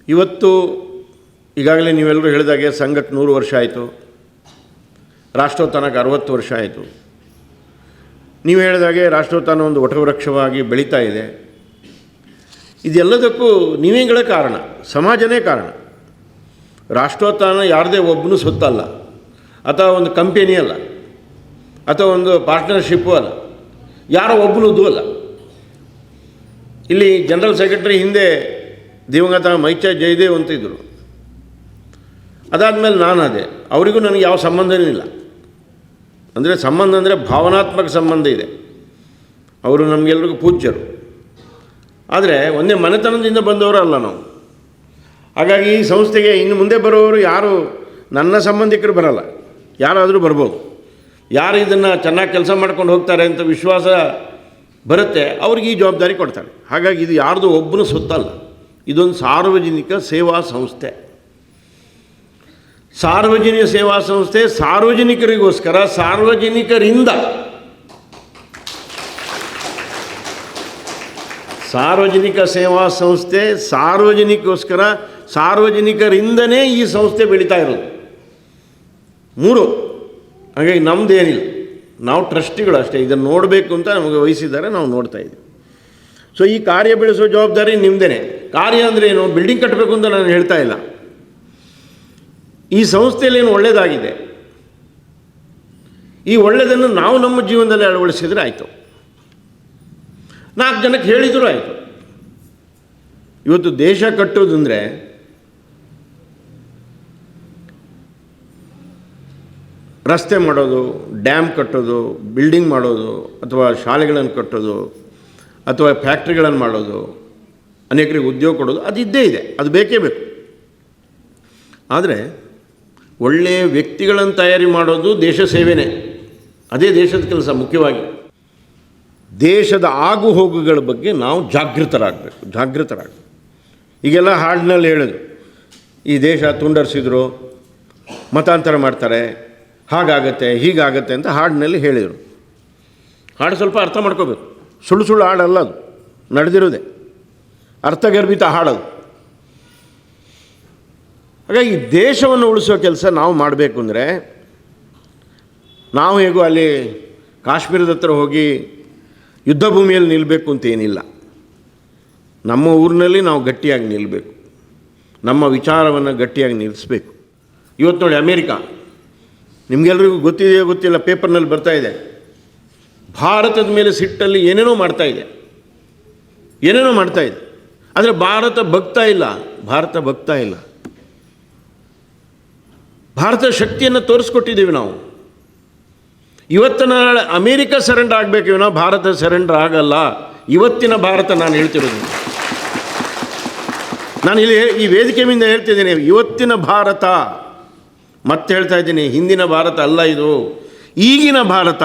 ಇವತ್ತು ಈಗಾಗಲೇ ನೀವೆಲ್ಲರೂ ಹೇಳಿದಾಗೆ ಸಂಘಕ್ಕೆ 100 ವರ್ಷ ಆಯಿತು, ರಾಷ್ಟ್ರೋತ್ಥಾನಕ್ಕೆ 60 ವರ್ಷ ಆಯಿತು. ನೀವು ಹೇಳಿದಾಗೆ ರಾಷ್ಟ್ರೋತ್ಥಾನ ಒಂದು ವಟವೃಕ್ಷವಾಗಿ ಬೆಳೀತಾ ಇದೆ. ಇದೆಲ್ಲದಕ್ಕೂ ನೀವೇಗಳ ಕಾರಣ, ಸಮಾಜನೇ ಕಾರಣ. ರಾಷ್ಟ್ರೋತ್ಥಾನ ಯಾರದೇ ಒಬ್ಬನು ಸೊತ್ತಲ್ಲ, ಅಥವಾ ಒಂದು ಕಂಪೆನಿ ಅಲ್ಲ, ಅಥವಾ ಒಂದು ಪಾರ್ಟ್ನರ್ಶಿಪ್ಪು ಅಲ್ಲ, ಯಾರೋ ಒಬ್ಬನದ್ದು ಅಲ್ಲ. ಇಲ್ಲಿ ಜನರಲ್ ಸೆಕ್ರೆಟರಿ ಹಿಂದೆ ದಿವಂಗತ ಮೈಚ ಜಯದೇವ್ ಅಂತ ಇದ್ದರು. ಅದಾದಮೇಲೆ ನಾನದೇ, ಅವರಿಗೂ ನನಗೆ ಯಾವ ಸಂಬಂಧನೂ ಇಲ್ಲ. ಅಂದರೆ ಸಂಬಂಧ ಅಂದರೆ ಭಾವನಾತ್ಮಕ ಸಂಬಂಧ ಇದೆ. ಅವರು ನಮಗೆಲ್ರಿಗೂ ಪೂಜ್ಯರು. ಆದರೆ ಒಂದೇ ಮನೆತನದಿಂದ ಬಂದವರು ಅಲ್ಲ ನಾವು. ಹಾಗಾಗಿ ಈ ಸಂಸ್ಥೆಗೆ ಇನ್ನು ಮುಂದೆ ಬರೋರು ಯಾರು ನನ್ನ ಸಂಬಂಧಿಕರು ಬರಲ್ಲ, ಯಾರಾದರೂ ಬರ್ಬೋದು. ಯಾರು ಇದನ್ನು ಚೆನ್ನಾಗಿ ಕೆಲಸ ಮಾಡ್ಕೊಂಡು ಹೋಗ್ತಾರೆ ಅಂತ ವಿಶ್ವಾಸ ಬರುತ್ತೆ, ಅವ್ರಿಗೆ ಈ ಜವಾಬ್ದಾರಿ ಕೊಡ್ತಾರೆ. ಹಾಗಾಗಿ ಇದು ಯಾರ್ದು ಒಬ್ಬನು ಸೊತ್ತಲ್ಲ, ಇದೊಂದು ಸಾರ್ವಜನಿಕ ಸೇವಾ ಸಂಸ್ಥೆ. ಸಾರ್ವಜನಿಕ ಸೇವಾ ಸಂಸ್ಥೆ ಸಾರ್ವಜನಿಕರಿಗೋಸ್ಕರ, ಸಾರ್ವಜನಿಕರಿಂದ. ಸಾರ್ವಜನಿಕ ಸೇವಾ ಸಂಸ್ಥೆ ಸಾರ್ವಜನಿಕೋಸ್ಕರ, ಸಾರ್ವಜನಿಕರಿಂದನೇ ಈ ಸಂಸ್ಥೆ ಬೆಳೀತಾ ಇರೋದು. 3. ಹಾಗಾಗಿ ನಮ್ಮದೇನಿಲ್ಲ, ನಾವು ಟ್ರಸ್ಟಿಗಳು ಅಷ್ಟೇ. ಇದನ್ನು ನೋಡಬೇಕು ಅಂತ ನಮಗೆ ವಹಿಸಿದ್ದಾರೆ, ನಾವು ನೋಡ್ತಾ ಇದ್ದೀವಿ. ಸೊ ಈ ಕಾರ್ಯ ಬೆಳೆಸೋ ಜವಾಬ್ದಾರಿ ನಿಮ್ಮದೇ. ಕಾರ್ಯ ಅಂದರೆ ಏನು, ಬಿಲ್ಡಿಂಗ್ ಕಟ್ಟಬೇಕು ಅಂತ ನಾನು ಹೇಳ್ತಾ ಇಲ್ಲ. ಈ ಸಂಸ್ಥೆಯಲ್ಲಿ ಏನು ಒಳ್ಳೆಯದಾಗಿದೆ, ಈ ಒಳ್ಳೆಯದನ್ನು ನಾವು ನಮ್ಮ ಜೀವನದಲ್ಲಿ ಅಳವಡಿಸಿದರೆ ಆಯಿತು, 4 ಜನಕ್ಕೆ ಹೇಳಿದರೂ ಆಯಿತು. ಇವತ್ತು ದೇಶ ಕಟ್ಟೋದಂದರೆ ರಸ್ತೆ ಮಾಡೋದು, ಡ್ಯಾಮ್ ಕಟ್ಟೋದು, ಬಿಲ್ಡಿಂಗ್ ಮಾಡೋದು, ಅಥವಾ ಶಾಲೆಗಳನ್ನು ಕಟ್ಟೋದು, ಅಥವಾ ಫ್ಯಾಕ್ಟ್ರಿಗಳನ್ನು ಮಾಡೋದು, ಅನೇಕರಿಗೆ ಉದ್ಯೋಗ ಕೊಡೋದು, ಅದು ಇದ್ದೇ ಇದೆ, ಅದು ಬೇಕೇ ಬೇಕು. ಆದರೆ ಒಳ್ಳೆಯ ವ್ಯಕ್ತಿಗಳನ್ನು ತಯಾರಿ ಮಾಡೋದು ದೇಶ ಸೇವೆನೇ, ಅದೇ ದೇಶದ ಕೆಲಸ. ಮುಖ್ಯವಾಗಿ ದೇಶದ ಆಗು ಹೋಗುಗಳ ಬಗ್ಗೆ ನಾವು ಜಾಗೃತರಾಗಬೇಕು. ಈಗೆಲ್ಲ ಹಾಡಿನಲ್ಲಿ ಹೇಳಿದ್ರು, ಈ ದೇಶ ತುಂಡರಿಸಿದ್ರು, ಮತಾಂತರ ಮಾಡ್ತಾರೆ, ಹಾಗಾಗತ್ತೆ ಹೀಗಾಗತ್ತೆ ಅಂತ ಹಾಡಿನಲ್ಲಿ ಹೇಳಿದರು. ಹಾಡು ಸ್ವಲ್ಪ ಅರ್ಥ ಮಾಡ್ಕೋಬೇಕು. ಸುಳ್ಳು ಹಾಡಲ್ಲ, ಅದು ನಡೆದಿರೋದೆ, ಅರ್ಥಗರ್ಭಿತ ಹಾಡೋದು. ಹಾಗಾಗಿ ದೇಶವನ್ನು ಉಳಿಸೋ ಕೆಲಸ ನಾವು ಮಾಡಬೇಕು. ಅಂದರೆ ನಾವು ಹೇಗೂ ಅಲ್ಲಿ ಕಾಶ್ಮೀರದ ಹತ್ರ ಹೋಗಿ ಯುದ್ಧ ಭೂಮಿಯಲ್ಲಿ ನಿಲ್ಲಬೇಕು ಅಂತ ಏನಿಲ್ಲ. ನಮ್ಮ ಊರಿನಲ್ಲಿ ನಾವು ಗಟ್ಟಿಯಾಗಿ ನಿಲ್ಲಬೇಕು, ನಮ್ಮ ವಿಚಾರವನ್ನು ಗಟ್ಟಿಯಾಗಿ ನಿಲ್ಲಿಸಬೇಕು. ಇವತ್ತು ನೋಡಿ, ಅಮೇರಿಕಾ, ನಿಮಗೆಲ್ರಿಗೂ ಗೊತ್ತಿದೆಯೋ ಗೊತ್ತಿಲ್ಲ, ಪೇಪರ್ನಲ್ಲಿ ಬರ್ತಾ ಇದೆ, ಭಾರತದ ಮೇಲೆ ಸಿಟ್ಟಲ್ಲಿ ಏನೇನೋ ಮಾಡ್ತಾ ಇದೆ. ಆದರೆ ಭಾರತ ಬಗ್ತಾ ಇಲ್ಲ. ಭಾರತ ಶಕ್ತಿಯನ್ನು ತೋರಿಸ್ಕೊಟ್ಟಿದ್ದೀವಿ ನಾವು. ಇವತ್ತಿನ ಅಮೇರಿಕ ಸರೆಂಡರ್ ಆಗಬೇಕು, ನಾವು ಭಾರತ ಸರೆಂಡರ್ ಆಗಲ್ಲ. ಇವತ್ತಿನ ಭಾರತ ನಾನು ಹೇಳ್ತಿರೋದು, ನಾನು ಇಲ್ಲಿ ಈ ವೇದಿಕೆ ಮೇಲೆ ಹೇಳ್ತಿದ್ದೀನಿ, ಇವತ್ತಿನ ಭಾರತ. ಮತ್ತೆ ಹೇಳ್ತಾ ಇದ್ದೀನಿ, ಹಿಂದಿನ ಭಾರತ ಅಲ್ಲ ಇದು, ಈಗಿನ ಭಾರತ.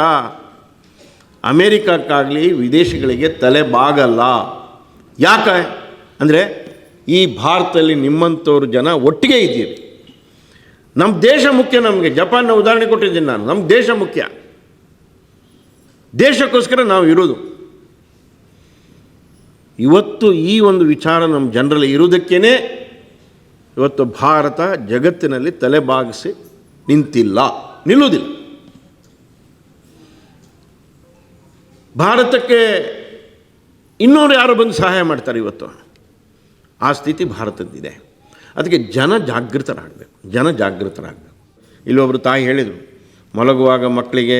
ಅಮೇರಿಕಕ್ಕಾಗಲಿ ವಿದೇಶಿಗಳಿಗೆ ತಲೆ ಬಾಗಲ್ಲ. ಯಾಕೆ ಅಂದರೆ ಈ ಭಾರತದಲ್ಲಿ ನಿಮ್ಮಂಥವ್ರು ಜನ ಒಟ್ಟಿಗೆ ಇದ್ದೀರಿ. ನಮ್ಮ ದೇಶ ಮುಖ್ಯ ನಮಗೆ. ಜಪಾನ್ನ ಉದಾಹರಣೆ ಕೊಟ್ಟಿದ್ದೀನಿ ನಾನು. ನಮ್ಮ ದೇಶ ಮುಖ್ಯ, ದೇಶಕ್ಕೋಸ್ಕರ ನಾವು ಇರೋದು. ಇವತ್ತು ಈ ಒಂದು ವಿಚಾರ ನಮ್ಮ ಜನರಲ್ಲಿ ಇರುವುದಕ್ಕೇ ಇವತ್ತು ಭಾರತ ಜಗತ್ತಿನಲ್ಲಿ ತಲೆಬಾಗಿಸಿ ನಿಲ್ಲುವುದಿಲ್ಲ. ಭಾರತಕ್ಕೆ ಇನ್ನೂರು ಯಾರು ಬಂದು ಸಹಾಯ ಮಾಡ್ತಾರೆ ಇವತ್ತು, ಆ ಸ್ಥಿತಿ ಭಾರತದ್ದಿದೆ. ಅದಕ್ಕೆ ಜನ ಜಾಗೃತರಾಗಬೇಕು. ಇಲ್ಲೊಬ್ಬರು ತಾಯಿ ಹೇಳಿದರು, ಮಲಗುವಾಗ ಮಕ್ಕಳಿಗೆ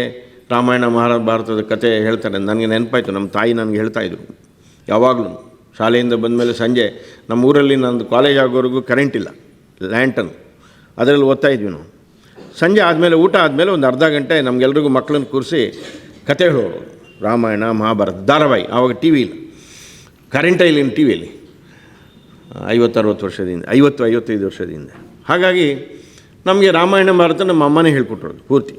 ರಾಮಾಯಣ ಮಹಾಭಾರತದ ಕಥೆ ಹೇಳ್ತಾರೆ. ನನಗೆ ನೆನಪಾಯಿತು, ನಮ್ಮ ತಾಯಿ ನನಗೆ ಹೇಳ್ತಾಯಿದ್ರು ಯಾವಾಗಲೂ. ಶಾಲೆಯಿಂದ ಬಂದಮೇಲೆ ಸಂಜೆ ನಮ್ಮ ಊರಲ್ಲಿ ನಂದು ಕಾಲೇಜ್ ಆಗೋವರೆಗೂ ಕರೆಂಟ್ ಇಲ್ಲ, ಲ್ಯಾಂಟನ್, ಅದರಲ್ಲಿ ಓದ್ತಾ ಇದ್ವಿ ನಾವು. ಸಂಜೆ ಆದಮೇಲೆ, ಊಟ ಆದಮೇಲೆ ಒಂದು ಅರ್ಧ ಗಂಟೆ ನಮಗೆಲ್ರಿಗೂ ಮಕ್ಕಳನ್ನು ಕೂರಿಸಿ ಕತೆ ಹೇಳೋರು, ರಾಮಾಯಣ ಮಹಾಭಾರತ ಧಾರಾವಾಹಿ. ಆವಾಗ ಟಿ ವಿ ಇಲ್ಲ, ಕರೆಂಟೇ ಇಲ್ಲ ಇನ್ನು ಟಿ ವಿಯಲ್ಲಿ, 50-60 ವರ್ಷದಿಂದ, 50-55 ವರ್ಷದಿಂದ. ಹಾಗಾಗಿ ನಮಗೆ ರಾಮಾಯಣ ಭಾರತ ನಮ್ಮ ಅಮ್ಮನೇ ಹೇಳ್ಕೊಟ್ಟಿರೋದು ಪೂರ್ತಿ.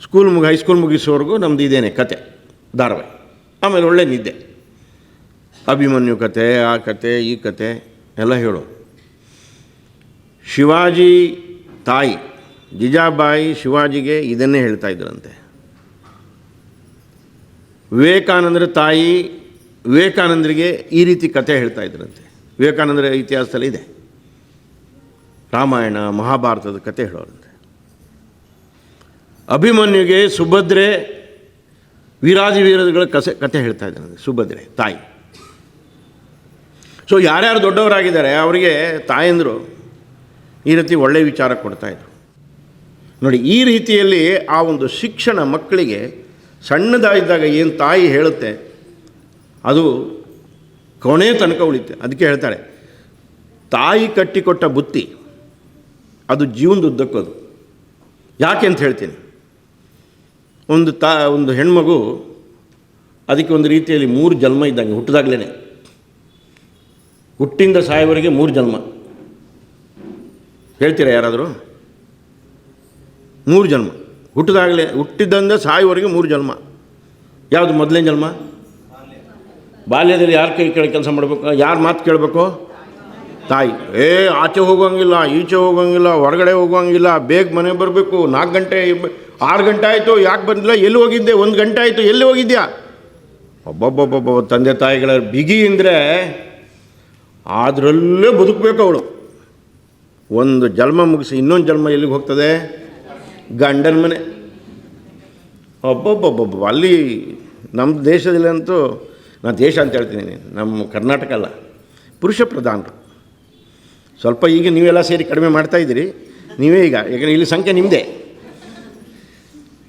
ಹೈಸ್ಕೂಲ್ ಮುಗಿಸೋವರೆಗೂ ನಮ್ಮದು ಇದೇನೆ ಕತೆ, ಧಾರಾವಾಹಿ. ಆಮೇಲೆ ಒಳ್ಳೆ ನಿದ್ದೆ, ಅಭಿಮನ್ಯು ಕತೆ, ಆ ಕತೆ ಈ ಕತೆ ಎಲ್ಲ ಹೇಳೋದು. ಶಿವಾಜಿ ತಾಯಿ ಜಿಜಾಬಾಯಿ ಶಿವಾಜಿಗೆ ಇದನ್ನೇ ಹೇಳ್ತಾ ಇದ್ರಂತೆ. ವಿವೇಕಾನಂದರ ತಾಯಿ ವಿವೇಕಾನಂದರಿಗೆ ಈ ರೀತಿ ಕತೆ ಹೇಳ್ತಾ ಇದ್ರಂತೆ. ವಿವೇಕಾನಂದರ ಇತಿಹಾಸದಲ್ಲಿ ಇದೆ. ರಾಮಾಯಣ ಮಹಾಭಾರತದ ಕತೆ ಹೇಳೋರಂತೆ. ಅಭಿಮನ್ಯುಗೆ ಸುಭದ್ರೆ ವೀರಾದಿಗಳ ಕತೆ ಹೇಳ್ತಾ ಇದ್ದಾನೆ ಸುಭದ್ರೆ ತಾಯಿ. ಸೊ ಯಾರ್ಯಾರು ದೊಡ್ಡವರಾಗಿದ್ದಾರೆ ಅವರಿಗೆ ತಾಯಂದರು ಈ ರೀತಿ ಒಳ್ಳೆಯ ವಿಚಾರ ಕೊಡ್ತಾಯಿದ್ರು. ನೋಡಿ, ಈ ರೀತಿಯಲ್ಲಿ ಆ ಒಂದು ಶಿಕ್ಷಣ ಮಕ್ಕಳಿಗೆ ಸಣ್ಣದಾಗಿದ್ದಾಗ ಏನು ತಾಯಿ ಹೇಳುತ್ತೆ ಅದು ಕೊನೆ ತನಕ ಉಳಿತೆ. ಅದಕ್ಕೆ ಹೇಳ್ತಾರೆ, ತಾಯಿ ಕಟ್ಟಿಕೊಟ್ಟ ಬುತ್ತಿ ಅದು ಜೀವನದುದ್ದಕ್ಕದು. ಯಾಕೆ ಅಂತ ಹೇಳ್ತೀನಿ. ಒಂದು ಹೆಣ್ಮಗು ಅದಕ್ಕೆ ಒಂದು ರೀತಿಯಲ್ಲಿ 3 ಜನ್ಮ ಇದ್ದಂಗೆ, ಹುಟ್ಟಿದಾಗಲೇ ಹುಟ್ಟಿಂದ ಸಾಯೋವರೆಗೆ 3 ಜನ್ಮ. ಹೇಳ್ತೀರಾ ಯಾರಾದರೂ? 3 ಜನ್ಮ. ಹುಟ್ಟಿದಂದ ಸಾಯೋವರೆಗೆ 3 ಜನ್ಮ. ಯಾವುದು ಮೊದಲನೇ ಜನ್ಮ? ಬಾಲ್ಯದಲ್ಲಿ ಯಾರ ಕೈ ಕೆಳಗೆ ಕೆಲಸ ಮಾಡಬೇಕು? ಯಾರ ಮಾತು ಕೇಳಬೇಕು? ತಾಯಿ. ಆಚೆ ಹೋಗೋಂಗಿಲ್ಲ, ಈಚೆ ಹೋಗೋಂಗಿಲ್ಲ, ಹೊರಗಡೆ ಹೋಗೋಂಗಿಲ್ಲ, ಬೇಗ ಮನೆಗೆ ಬರಬೇಕು. 4 ಗಂಟೆ 6 ಗಂಟೆ ಆಯಿತು, ಯಾಕೆ ಬಂದಿಲ್ಲ? ಎಲ್ಲಿ ಹೋಗಿದ್ದೆ? 1 ಗಂಟೆ ಆಯಿತು, ಎಲ್ಲಿ ಹೋಗಿದ್ಯಾ? ಒಬ್ಬೊಬ್ಬೊಬ್ಬ ತಂದೆ ತಾಯಿಗಳ ಬಿಗಿ ಅಂದರೆ ಅದರಲ್ಲೇ ಬದುಕಬೇಕು ಅವಳು. ಒಂದು ಜನ್ಮ ಮುಗಿಸಿ ಇನ್ನೊಂದು ಜನ್ಮ ಎಲ್ಲಿಗೆ ಹೋಗ್ತದೆ? ಗಂಡನ ಮನೆ. ಒಬ್ಬೊಬ್ಬೊಬ್ಬೊಬ್ಬ ಅಲ್ಲಿ ನಮ್ಮ ದೇಶದಲ್ಲಂತೂ, ನಾನು ದೇಶ ಅಂತ ಹೇಳ್ತೀನಿ, ನಮ್ಮ ಕರ್ನಾಟಕ ಅಲ್ಲ, ಪುರುಷ ಪ್ರಧಾನರು. ಸ್ವಲ್ಪ ಈಗ ನೀವೆಲ್ಲ ಸೇರಿ ಕಡಿಮೆ ಮಾಡ್ತಾಯಿದ್ದೀರಿ, ನೀವೇ ಈಗ, ಯಾಕಂದರೆ ಇಲ್ಲಿ ಸಂಖ್ಯೆ ನಿಮ್ಮದೇ.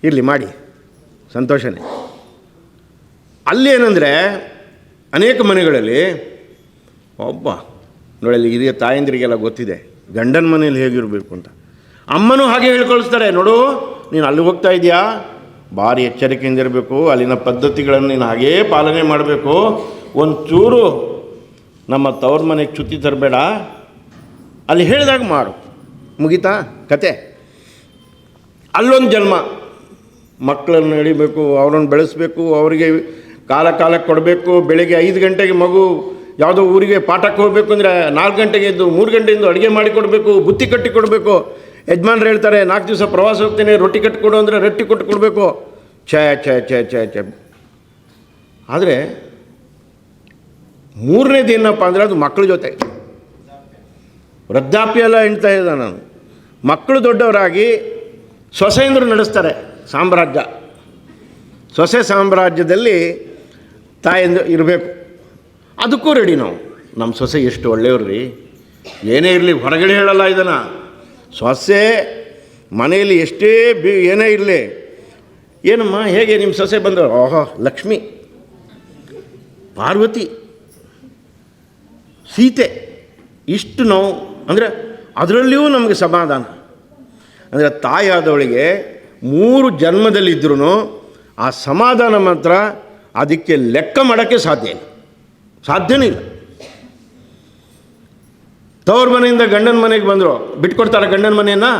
ಇರಲಿ, ಮಾಡಿ, ಸಂತೋಷನೇ. ಅಲ್ಲೇನೆಂದರೆ ಅನೇಕ ಮನೆಗಳಲ್ಲಿ ನೋಡಲ್ಲಿ ಹಿರಿಯ ತಾಯಂದಿರಿಗೆಲ್ಲ ಗೊತ್ತಿದೆ ಗಂಡನ ಮನೇಲಿ ಹೇಗಿರಬೇಕು ಅಂತ. ಅಮ್ಮನೂ ಹಾಗೆ ಹೇಳ್ಕೊಳಿಸ್ತಾರೆ, ನೋಡು ನೀನು ಅಲ್ಲಿ ಹೋಗ್ತಾ ಇದೆಯಾ, ಭಾರಿ ಎಚ್ಚರಿಕೆಯಿಂದ ಇರಬೇಕು, ಅಲ್ಲಿನ ಪದ್ಧತಿಗಳನ್ನು ನೀನು ಹಾಗೇ ಪಾಲನೆ ಮಾಡಬೇಕು, ಒಂಚೂರು ನಮ್ಮ ತವ್ರ ಮನೆಗೆ ಚ್ಯುತಿ ತರಬೇಡ, ಅಲ್ಲಿ ಹೇಳಿದಾಗ ಮಾಡು, ಮುಗಿತಾ ಕತೆ. ಅಲ್ಲೊಂದು ಜನ್ಮ, ಮಕ್ಕಳನ್ನು ನಡಿಬೇಕು, ಅವರನ್ನು ಬೆಳೆಸಬೇಕು, ಅವರಿಗೆ ಕಾಲಕ್ಕೆ ಕೊಡಬೇಕು. ಬೆಳಗ್ಗೆ 5 ಗಂಟೆಗೆ ಮಗು ಯಾವುದೋ ಊರಿಗೆ ಪಾಠಕ್ಕೆ ಹೋಗಬೇಕು ಅಂದರೆ 4 ಗಂಟೆಗೆ ಎದ್ದು 3 ಗಂಟೆಯಿಂದ ಅಡುಗೆ ಮಾಡಿ ಕೊಡಬೇಕು, ಬುತ್ತಿ ಕಟ್ಟಿ ಕೊಡಬೇಕು. ಯಜಮಾನ್ರು ಹೇಳ್ತಾರೆ 4 ದಿವಸ ಪ್ರವಾಸ ಹೋಗ್ತೇನೆ, ರೊಟ್ಟಿ ಕಟ್ಟಿಕೊಡು ಅಂದರೆ ರೊಟ್ಟಿ ಕೊಟ್ಟು ಕೊಡಬೇಕು. ಛೇ. ಆದರೆ 3ನೇದು ಏನಪ್ಪ ಅಂದರೆ ಅದು ಮಕ್ಕಳ ಜೊತೆ ವೃದ್ಧಾಪ್ಯ ಎಲ್ಲ ಹೇಳ್ತಾ ಇದ್ದ ನಾನು. ಮಕ್ಕಳು ದೊಡ್ಡವರಾಗಿ ಸೊಸೆಯಂದರು ನಡೆಸ್ತಾರೆ ಸಾಮ್ರಾಜ್ಯ. ಸೊಸೆ ಸಾಮ್ರಾಜ್ಯದಲ್ಲಿ ತಾಯಂದು ಇರಬೇಕು. ಅದಕ್ಕೂ ರೆಡಿ ನಾವು. ನಮ್ಮ ಸೊಸೆ ಎಷ್ಟು ಒಳ್ಳೆಯವ್ರು ರೀ, ಏನೇ ಇರಲಿ ಹೊರಗಡೆ ಹೇಳಲ್ಲ ಇದನ್ನು. ಸೊಸೆ ಮನೆಯಲ್ಲಿ ಎಷ್ಟೇ ಏನೇ ಇರಲಿ, ಏನಮ್ಮ ಹೇಗೆ ನಿಮ್ಮ ಸೊಸೆ ಬಂದರು? ಓಹೋ, ಲಕ್ಷ್ಮಿ, ಪಾರ್ವತಿ, ಸೀತೆ, ಇಷ್ಟು ನಾವು ಅಂದರೆ ಅದರಲ್ಲಿಯೂ ನಮಗೆ ಸಮಾಧಾನ. ಅಂದರೆ ತಾಯಿಯಾದವಳಿಗೆ 3 ಜನ್ಮದಲ್ಲಿದ್ದರೂ ಆ ಸಮಾಧಾನ ಮಾತ್ರ ಅದಕ್ಕೆ ಲೆಕ್ಕ ಮಾಡೋಕ್ಕೆ ಸಾಧ್ಯನೇ ಇಲ್ಲ. ತವ್ರ ಮನೆಯಿಂದ ಗಂಡನ ಮನೆಗೆ ಬಂದರು, ಬಿಟ್ಕೊಡ್ತಾರೆ ಗಂಡನ ಮನೆಯನ್ನು?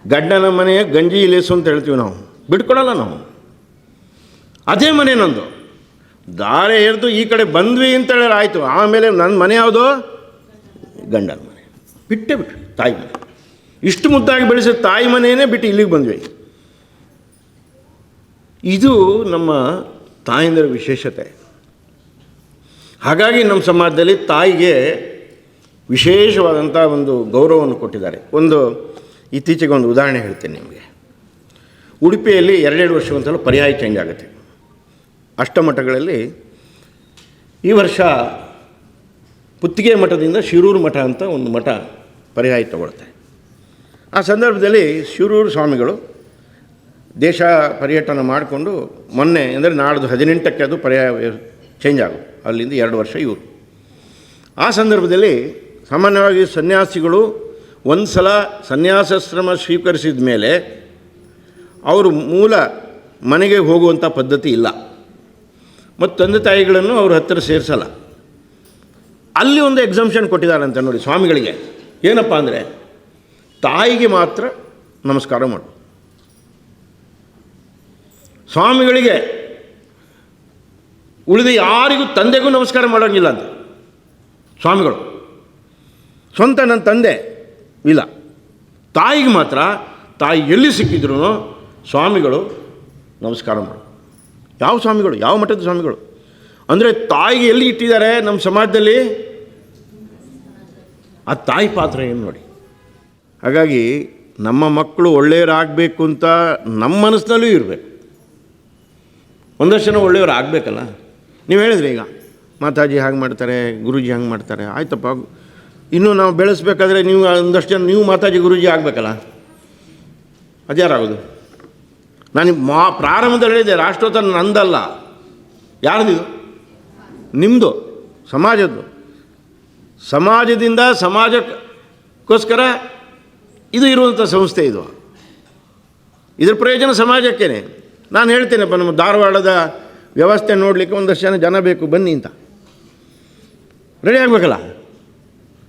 ಗಂಡನ ಮನೆಯ ಗಂಜಿ ಲೇಸು ಅಂತ ಹೇಳ್ತೀವಿ ನಾವು, ಬಿಟ್ಕೊಡಲ್ಲ ನಾವು. ಅದೇ ಮನೆ ನಂದು, ದಾರೆ ಎರೆದು ಈ ಕಡೆ ಬಂದ್ವಿ ಅಂತ ಹೇಳಿದ್ರೆ ಆಯಿತು. ಆಮೇಲೆ ನನ್ನ ಮನೆ ಯಾವುದು? ಗಂಡನ ಮನೆ. ಬಿಟ್ಟೇ ತಾಯಿ ಮನೆ. ಇಷ್ಟು ಮುದ್ದಾಗಿ ಬೆಳೆಸಿದ ತಾಯಿ ಮನೆಯೇ ಬಿಟ್ಟು ಇಲ್ಲಿಗೆ ಬಂದ್ವಿ. ಇದು ನಮ್ಮ ತಾಯಂದಿರ ವಿಶೇಷತೆ. ಹಾಗಾಗಿ ನಮ್ಮ ಸಮಾಜದಲ್ಲಿ ತಾಯಿಗೆ ವಿಶೇಷವಾದಂಥ ಒಂದು ಗೌರವವನ್ನು ಕೊಟ್ಟಿದ್ದಾರೆ. ಇತ್ತೀಚೆಗೆ ಒಂದು ಉದಾಹರಣೆ ಹೇಳ್ತೇನೆ ನಿಮಗೆ. ಉಡುಪಿಯಲ್ಲಿ 2 ವರ್ಷಕ್ಕೊಂದ್ಸಲ ಪರ್ಯಾಯ ಚೇಂಜ್ ಆಗುತ್ತೆ. ಅಷ್ಟಮಠಗಳಲ್ಲಿ ಈ ವರ್ಷ ಪುತ್ತಿಗೆ ಮಠದಿಂದ ಶಿರೂರು ಮಠ ಅಂತ ಒಂದು ಮಠ ಪರ್ಯಾಯ ತಗೊಳ್ತಾರೆ. ಆ ಸಂದರ್ಭದಲ್ಲಿ ಶಿರೂರು ಸ್ವಾಮಿಗಳು ದೇಶ ಪರ್ಯಟನ ಮಾಡಿಕೊಂಡು ಮೊನ್ನೆ ಅಂದರೆ ನಾಡ್ದು 18ಕ್ಕೆ ಅದು ಪರ್ಯಾಯ ಚೇಂಜ್ ಆಗೋದು. ಅಲ್ಲಿಂದ 2 ವರ್ಷ ಇವರು. ಆ ಸಂದರ್ಭದಲ್ಲಿ ಸಾಮಾನ್ಯವಾಗಿ ಸನ್ಯಾಸಿಗಳು ಒಂದು ಸಲ ಸನ್ಯಾಸಾಶ್ರಮ ಸ್ವೀಕರಿಸಿದ ಮೇಲೆ ಅವರು ಮೂಲ ಮನೆಗೆ ಹೋಗುವಂಥ ಪದ್ಧತಿ ಇಲ್ಲ, ಮತ್ತು ತಂದೆ ತಾಯಿಗಳನ್ನು ಅವ್ರ ಹತ್ತಿರ ಸೇರಿಸಲ್ಲ. ಅಲ್ಲಿ ಒಂದು ಎಕ್ಸಂಪ್ಷನ್ ಕೊಟ್ಟಿದ್ದಾರಂತೆ ನೋಡಿ ಸ್ವಾಮಿಗಳಿಗೆ. ಏನಪ್ಪ ಅಂದರೆ ತಾಯಿಗೆ ಮಾತ್ರ ನಮಸ್ಕಾರ ಮಾಡು. ಸ್ವಾಮಿಗಳಿಗೆ ಉಳಿದ ಯಾರಿಗೂ ತಂದೆಗೂ ನಮಸ್ಕಾರ ಮಾಡೋಂಗಿಲ್ಲ ಅಂತ ಸ್ವಾಮಿಗಳು. ಸ್ವಂತ ನನ್ನ ತಂದೆ ಇಲ್ಲ, ತಾಯಿಗೆ ಮಾತ್ರ ತಾಯಿ ಎಲ್ಲಿ ಸಿಕ್ಕಿದ್ರು ಸ್ವಾಮಿಗಳು ನಮಸ್ಕಾರ ಮಾಡು. ಯಾವ ಸ್ವಾಮಿಗಳು? ಯಾವ ಮಠದ ಸ್ವಾಮಿಗಳು? ಅಂದರೆ ತಾಯಿಗೆ ಎಲ್ಲಿ ಇಟ್ಟಿದ್ದಾರೆ ನಮ್ಮ ಸಮಾಜದಲ್ಲಿ? ಆ ತಾಯಿ ಪಾತ್ರ ಏನು ನೋಡಿ. ಹಾಗಾಗಿ ನಮ್ಮ ಮಕ್ಕಳು ಒಳ್ಳೆಯವರಾಗಬೇಕು ಅಂತ ನಮ್ಮ ಮನಸ್ಸಿನಲ್ಲೂ ಇರಬೇಕು. ಒಂದಷ್ಟು ಜನ ಒಳ್ಳೆಯವರು ಆಗಬೇಕಲ್ಲ. ನೀವು ಹೇಳಿದ್ರಿ ಈಗ ಮಾತಾಜಿ ಹಾಗೆ ಮಾಡ್ತಾರೆ, ಗುರೂಜಿ ಹಂಗೆ ಮಾಡ್ತಾರೆ, ಆಯ್ತಪ್ಪ. ಇನ್ನೂ ನಾವು ಬೆಳೆಸ್ಬೇಕಾದ್ರೆ ನೀವು ಒಂದಷ್ಟು ಜನ ನೀವು ಮಾತಾಜಿ ಗುರೂಜಿ ಆಗಬೇಕಲ್ಲ. ಅದ್ಯಾರಾಗೋದು? ನಾನು ಪ್ರಾರಂಭದಲ್ಲಿ ಹೇಳಿದೆ, ರಾಷ್ಟ್ರೋತ್ಥಾನ ನಂದಲ್ಲ. ಯಾರ್ದಿದು? ನಿಮ್ಮದು, ಸಮಾಜದ್ದು. ಸಮಾಜದಿಂದ ಸಮಾಜಕ್ಕೋಸ್ಕರ ಇದು ಇರುವಂಥ ಸಂಸ್ಥೆ ಇದು. ಇದರ ಪ್ರಯೋಜನ ಸಮಾಜಕ್ಕೇ. ನಾನು ಹೇಳ್ತೇನೆಪ್ಪ, ನಮ್ಮ ಧಾರವಾಡದ ವ್ಯವಸ್ಥೆ ನೋಡಲಿಕ್ಕೆ ಒಂದಷ್ಟು ಜನ ಬೇಕು, ಬನ್ನಿ ಅಂತ. ರೆಡಿ ಆಗಬೇಕಲ್ಲ.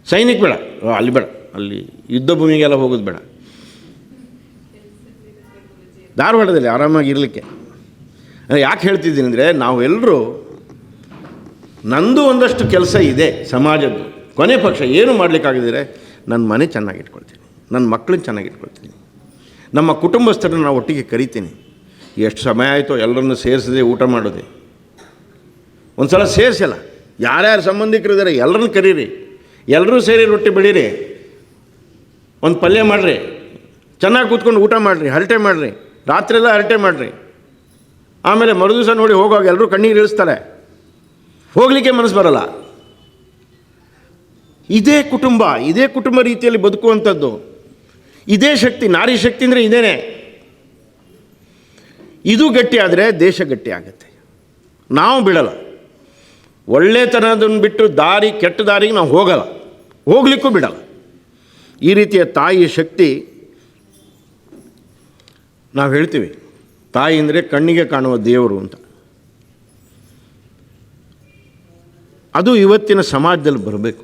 ಸೈನಿಕ ಬೇಡ, ಅಲ್ಲಿ ಬೇಡ, ಅಲ್ಲಿ ಯುದ್ಧ ಭೂಮಿಗೆಲ್ಲ ಹೋಗೋದು ಬೇಡ. ಧಾರವಾಡದಲ್ಲಿ ಆರಾಮಾಗಿ ಇರಲಿಕ್ಕೆ. ಯಾಕೆ ಹೇಳ್ತಿದ್ದೀನಿ ಅಂದರೆ, ನಾವೆಲ್ಲರೂ ನಂದು ಒಂದಷ್ಟು ಕೆಲಸ ಇದೆ ಸಮಾಜದ್ದು. ಕೊನೆ ಪಕ್ಷ ಏನು ಮಾಡಲಿಕ್ಕಾಗಿದ್ದರೆ ನನ್ನ ಮನೆ ಚೆನ್ನಾಗಿಟ್ಕೊಳ್ತೀನಿ, ನನ್ನ ಮಕ್ಕಳನ್ನ ಚೆನ್ನಾಗಿಟ್ಕೊಳ್ತೀನಿ, ನಮ್ಮ ಕುಟುಂಬಸ್ಥರನ್ನು ನಾವು ಒಟ್ಟಿಗೆ ಕರಿತೀನಿ. ಎಷ್ಟು ಸಮಯ ಆಯಿತೋ ಎಲ್ಲರನ್ನು ಸೇರಿಸದೆ ಊಟ ಮಾಡೋದೆ. ಒಂದು ಸಲ ಸೇರಿಸಲ್ಲ, ಯಾರ್ಯಾರು ಸಂಬಂಧಿಕರಿದ್ದಾರೆ ಎಲ್ಲರನ್ನು ಕರೀರಿ, ಎಲ್ಲರೂ ಸೇರಿ ರೊಟ್ಟಿ ಬೆಳೀರಿ, ಒಂದು ಪಲ್ಯ ಮಾಡಿರಿ, ಚೆನ್ನಾಗಿ ಕೂತ್ಕೊಂಡು ಊಟ ಮಾಡಿರಿ, ಹರಟೆ ಮಾಡಿರಿ, ರಾತ್ರಿಯೆಲ್ಲ ಹರಟೆ ಮಾಡಿರಿ. ಆಮೇಲೆ ಮರುದಿವಸ ನೋಡಿ ಹೋಗುವಾಗ ಎಲ್ಲರೂ ಕಣ್ಣೀರು ಇಳಿಸ್ತಾರೆ, ಹೋಗಲಿಕ್ಕೆ ಮನಸ್ಸು ಬರಲ್ಲ. ಇದೇ ಕುಟುಂಬ ರೀತಿಯಲ್ಲಿ ಬದುಕುವಂಥದ್ದು. ಇದೇ ಶಕ್ತಿ, ನಾರಿ ಶಕ್ತಿ ಅಂದರೆ ಇದೇನೆ. ಇದು ಗಟ್ಟಿ ಆದರೆ ದೇಶ ಗಟ್ಟಿ ಆಗುತ್ತೆ. ನಾವು ಬಿಡಲ್ಲ. ಒಳ್ಳೆತನದನ್ನು ಬಿಟ್ಟು ಕೆಟ್ಟ ದಾರಿಗೆ ನಾವು ಹೋಗಲ್ಲ, ಹೋಗ್ಲಿಕ್ಕೂ ಬಿಡಲ್ಲ. ಈ ರೀತಿಯ ತಾಯಿಯ ಶಕ್ತಿ ನಾವು ಹೇಳ್ತೀವಿ. ತಾಯಿ ಅಂದರೆ ಕಣ್ಣಿಗೆ ಕಾಣುವ ದೇವರು ಅಂತ. ಅದು ಇವತ್ತಿನ ಸಮಾಜದಲ್ಲಿ ಬರಬೇಕು.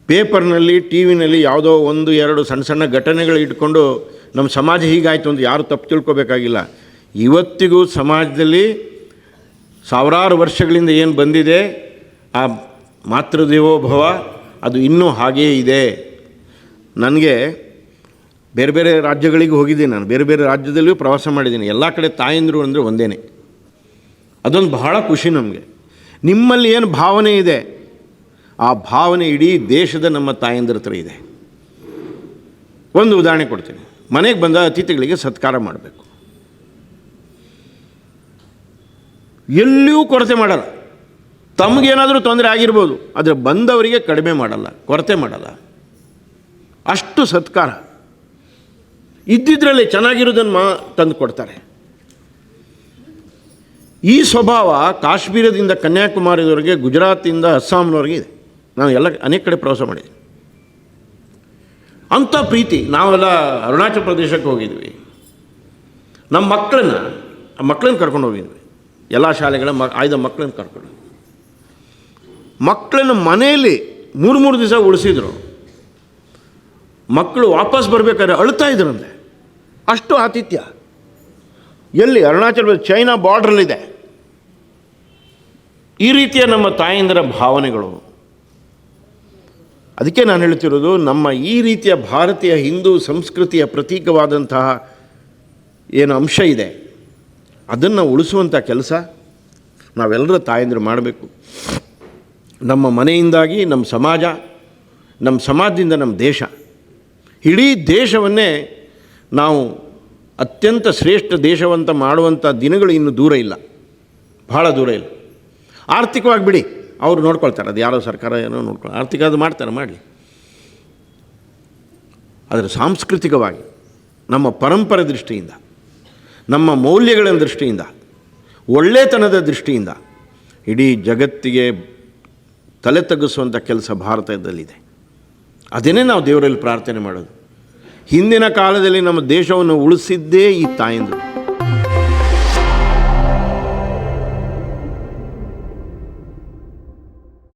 ಪೇಪರ್ನಲ್ಲಿ, ಟಿ ವಿನಲ್ಲಿ ಯಾವುದೋ 1-2 ಸಣ್ಣ ಘಟನೆಗಳು ಇಟ್ಕೊಂಡು ನಮ್ಮ ಸಮಾಜ ಹೀಗಾಯಿತು ಅಂತ ಯಾರು ತಪ್ಪು ತಿಳ್ಕೊಬೇಕಾಗಿಲ್ಲ. ಇವತ್ತಿಗೂ ಸಮಾಜದಲ್ಲಿ ಸಾವಿರಾರು ವರ್ಷಗಳಿಂದ ಏನು ಬಂದಿದೆ, ಆ ಮಾತೃದೇವೋಭವ ಅದು ಇನ್ನೂ ಹಾಗೇ ಇದೆ. ನನಗೆ ಬೇರೆ ಬೇರೆ ರಾಜ್ಯಗಳಿಗೆ ಹೋಗಿದ್ದೀನಿ, ನಾನು ಬೇರೆ ಬೇರೆ ರಾಜ್ಯದಲ್ಲಿಯೂ ಪ್ರವಾಸ ಮಾಡಿದ್ದೀನಿ. ಎಲ್ಲ ಕಡೆ ತಾಯಂದಿರು ಅಂದರೆ ಒಂದೇ. ಅದೊಂದು ಬಹಳ ಖುಷಿ ನಮಗೆ. ನಿಮ್ಮಲ್ಲಿ ಏನು ಭಾವನೆ ಇದೆ, ಆ ಭಾವನೆ ಇಡೀ ದೇಶದ ನಮ್ಮ ತಾಯಂದಿರ ಹತ್ರ ಇದೆ. ಒಂದು ಉದಾಹರಣೆ ಕೊಡ್ತೀನಿ. ಮನೆಗೆ ಬಂದ ಅತಿಥಿಗಳಿಗೆ ಸತ್ಕಾರ ಮಾಡಬೇಕು. ಎಲ್ಲಿಯೂ ಕೊರತೆ ಮಾಡಲ್ಲ. ತಮಗೇನಾದರೂ ತೊಂದರೆ ಆಗಿರ್ಬೋದು, ಆದರೆ ಬಂದವರಿಗೆ ಕಡಿಮೆ ಮಾಡಲ್ಲ, ಕೊರತೆ ಮಾಡಲ್ಲ. ಅಷ್ಟು ಸತ್ಕಾರ. ಇದ್ದಿದ್ರಲ್ಲಿ ಚೆನ್ನಾಗಿರೋದನ್ನು ತಂದು ಕೊಡ್ತಾರೆ. ಈ ಸ್ವಭಾವ ಕಾಶ್ಮೀರದಿಂದ ಕನ್ಯಾಕುಮಾರಿಯವರೆಗೆ, ಗುಜರಾತಿಂದ ಅಸ್ಸಾಂನವರೆಗೆ ಇದೆ. ನಾವು ಅನೇಕ ಕಡೆ ಪ್ರವಾಸ ಮಾಡಿದ್ವಿ. ಅಂಥ ಪ್ರೀತಿ. ನಾವೆಲ್ಲ ಅರುಣಾಚಲ ಪ್ರದೇಶಕ್ಕೆ ಹೋಗಿದ್ವಿ. ನಮ್ಮ ಮಕ್ಕಳನ್ನ ಕರ್ಕೊಂಡು ಹೋಗಿದ್ವಿ. ಎಲ್ಲ ಶಾಲೆಗಳ ಆಯ್ದ ಮಕ್ಕಳನ್ನ ಕರ್ಕೊಂಡು, ಮಕ್ಕಳನ್ನ ಮನೆಯಲ್ಲಿ 3 ದಿವಸ ಉಳಿಸಿದ್ರು. ಮಕ್ಕಳು ವಾಪಸ್ ಬರಬೇಕಾದ್ರೆ ಅಳ್ತಾ ಇದ್ರಂತೆ. ಅಷ್ಟು ಆತಿಥ್ಯ. ಎಲ್ಲಿ? ಅರುಣಾಚಲ ಪ್ರದೇಶ, ಚೈನಾ ಬಾರ್ಡ್ರಲ್ಲಿದೆ. ಈ ರೀತಿಯ ನಮ್ಮ ತಾಯಂದಿರ ಭಾವನೆಗಳು. ಅದಕ್ಕೆ ನಾನು ಹೇಳ್ತಿರೋದು, ನಮ್ಮ ಈ ರೀತಿಯ ಭಾರತೀಯ ಹಿಂದೂ ಸಂಸ್ಕೃತಿಯ ಪ್ರತೀಕವಾದಂತಹ ಏನು ಅಂಶ ಇದೆ, ಅದನ್ನು ಉಳಿಸುವಂಥ ಕೆಲಸ ನಾವೆಲ್ಲರ ತಾಯಂದಿರು ಮಾಡಬೇಕು. ನಮ್ಮ ಮನೆಯಿಂದಾಗಿ ನಮ್ಮ ಸಮಾಜದಿಂದ ನಮ್ಮ ದೇಶ, ಇಡೀ ದೇಶವನ್ನೇ ನಾವು ಅತ್ಯಂತ ಶ್ರೇಷ್ಠ ದೇಶವಂತ ಮಾಡುವಂಥ ದಿನಗಳು ಇನ್ನು ದೂರ ಇಲ್ಲ, ಭಾಳ ದೂರ ಇಲ್ಲ. ಆರ್ಥಿಕವಾಗಿ ಬಿಡಿ, ಅವರು ನೋಡ್ಕೊಳ್ತಾರೆ, ಅದು ಯಾರೋ ಸರ್ಕಾರ ಏನೋ ನೋಡ್ಕೊಳ್ಳಿ, ಆರ್ಥಿಕ ಅದು ಮಾಡ್ತಾರೆ, ಮಾಡಲಿ. ಆದರೆ ಸಾಂಸ್ಕೃತಿಕವಾಗಿ ನಮ್ಮ ಪರಂಪರೆ ದೃಷ್ಟಿಯಿಂದ, ನಮ್ಮ ಮೌಲ್ಯಗಳ ದೃಷ್ಟಿಯಿಂದ, ಒಳ್ಳೆತನದ ದೃಷ್ಟಿಯಿಂದ ಇಡೀ ಜಗತ್ತಿಗೆ ತಲೆ ತಗ್ಗಿಸುವಂಥ ಕೆಲಸ ಭಾರತದಲ್ಲಿದೆ. ಅದನ್ನೇ ನಾವು ದೇವರಲ್ಲಿ ಪ್ರಾರ್ಥನೆ ಮಾಡೋದು. ಹಿಂದಿನ ಕಾಲದಲ್ಲಿ ನಮ್ಮ ದೇಶವನ್ನು ಉಳಿಸಿದ್ದೇ ಈ ತಾಯಂದಿರು.